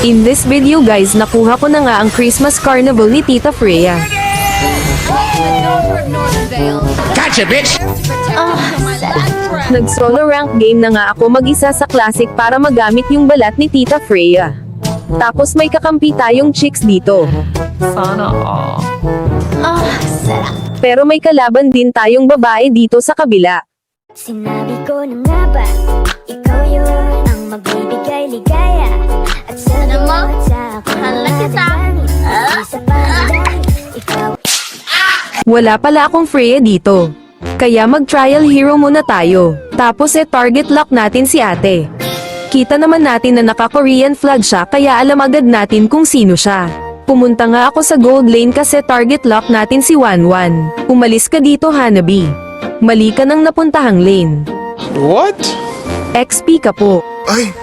In this video guys, nakuha ko na nga ang Christmas Carnival ni Tita Freya. Gotcha, bitch! Nag-solo rank game na nga ako mag-isa sa classic para magamit yung balat ni Tita Freya. Tapos may kakampi tayong chicks dito. Sana all. Pero may kalaban din tayong babae dito sa kabila. Sinabi ko na nga ba, ikaw yun ang magbibigay ligaya. At sa bawat sa aking isa pa dahil ikaw. Wala pala akong Freya dito. Kaya mag-trial hero muna tayo. Tapos target lock natin si ate. Kita naman natin na naka-Korean flag siya kaya alam agad natin kung sino siya. Pumunta nga ako sa gold lane kasi target lock natin si Wanwan. Umalis ka dito Hanabi. Mali ka nang napuntahang lane. What? XP ka po. Ay,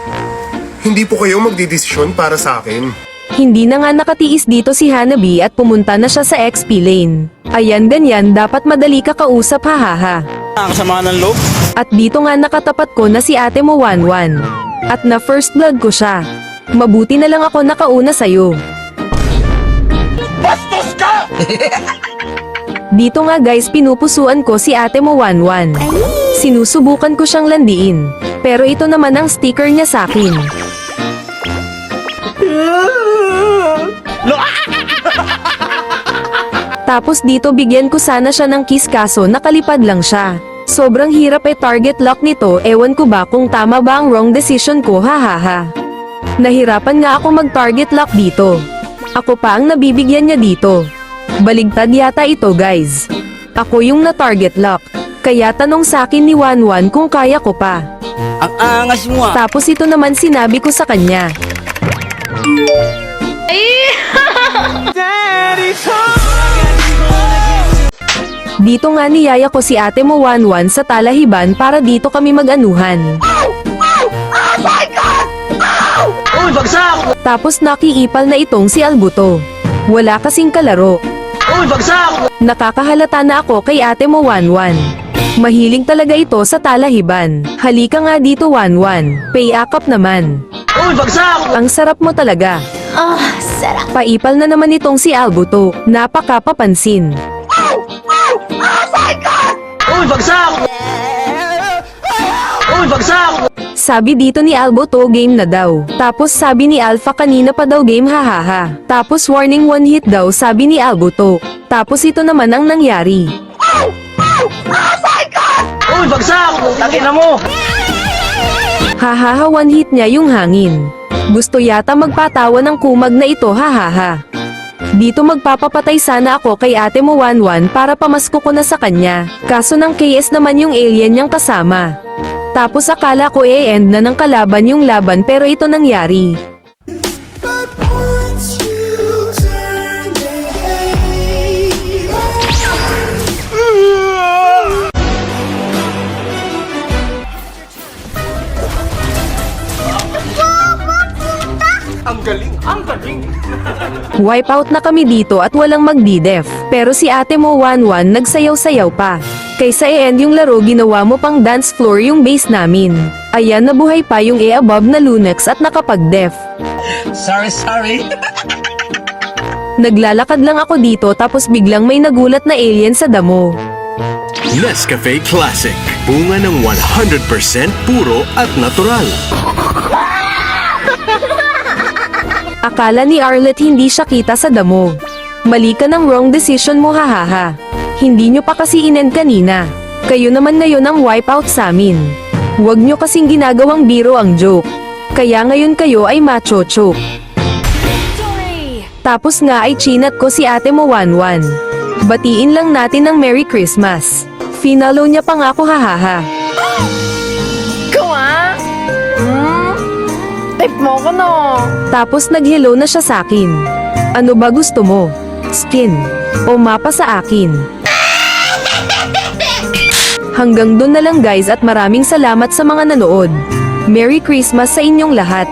hindi po kayo magdidesisyon para sa akin. Hindi na nga nakatiis dito si Hanabi at pumunta na siya sa XP lane. Ayan ganyan dapat madali ka kausap hahaha. Nakakasama ng loob? At dito nga nakatapat ko na si ate mo Wanwan. At na first blood ko siya. Mabuti na lang ako nakauna sa'yo. Bastos ka! Dito nga guys pinupusuan ko si ate mo Wanwan. Sinusubukan ko siyang landiin. Pero ito naman ang sticker niya sa akin. Tapos dito bigyan ko sana siya ng kiss kaso nakalipad lang siya. Sobrang hirap target lock nito, ewan ko ba kung tama ba ang wrong decision ko hahaha. Nahirapan nga ako mag-target lock dito. Ako pa ang nabibigyan niya dito. Baligtad yata ito guys. Ako yung na-target lock. Kaya tanong sa akin ni Wanwan kung kaya ko pa. Ang angas mo ah! Tapos ito naman sinabi ko sa kanya. Dito nga niyaya ko si ate mo Wanwan sa talahiban para dito kami mag-anuhan. Uy, bagsak! Tapos nakiipal na itong si Albuto. Wala kasing kalaro. Uy, bagsak! Nakakahalata na ako kay ate mo Wanwan. Mahilig talaga ito sa talahiban. Halika nga dito Wanwan. Pay-akap naman. Uy, bagsak! Ang sarap mo talaga. Sarap. Paipal na naman itong si Albuto. Napakapapansin. Uy, bagsak! Uy, bagsak! Sabi dito ni Albuto game na daw. Tapos sabi ni Alpha kanina pa daw game hahaha. Tapos warning one hit daw sabi ni Albuto. Tapos ito naman ang nangyari. Uy, bagsak! Takin na mo! Hahaha one hit niya yung hangin. Gusto yata magpatawa ng kumag na ito hahaha. Dito magpapapatay sana ako kay ate mo Wanwan para pamasko ko na sa kanya. Kaso ng KS naman yung alien niyang kasama. Tapos akala ko end na ng kalaban yung laban pero ito nangyari. Ang galing! Ang galing! Wipeout na kami dito at walang magdi-def. Pero si ate mo Wanwan nagsayaw-sayaw pa. Kaysa i-end yung laro ginawa mo pang dance floor yung base namin. Ayan nabuhay pa yung above na Lunex at nakapag-def. Sorry. Naglalakad lang ako dito tapos biglang may nagulat na alien sa damo. Nescafe Classic. Bunga ng 100% puro at natural. Akala ni Arlet hindi siya kita sa damo. Mali ka ng wrong decision mo hahaha. Hindi nyo pa kasi inend kanina. Kayo naman ngayon ang wipeout sa amin. Huwag nyo kasing ginagawang biro ang joke. Kaya ngayon kayo ay macho-choke. Tapos nga ay chinat ko si ate mo Wanwan. Batiin lang natin ng Merry Christmas. Finalo niya pa nga ako hahaha. Type mo ko no. Tapos nag-hello na siya sa akin. Ano ba gusto mo? Skin? O mapa sa akin? Hanggang dun na lang guys at maraming salamat sa mga nanood. Merry Christmas sa inyong lahat.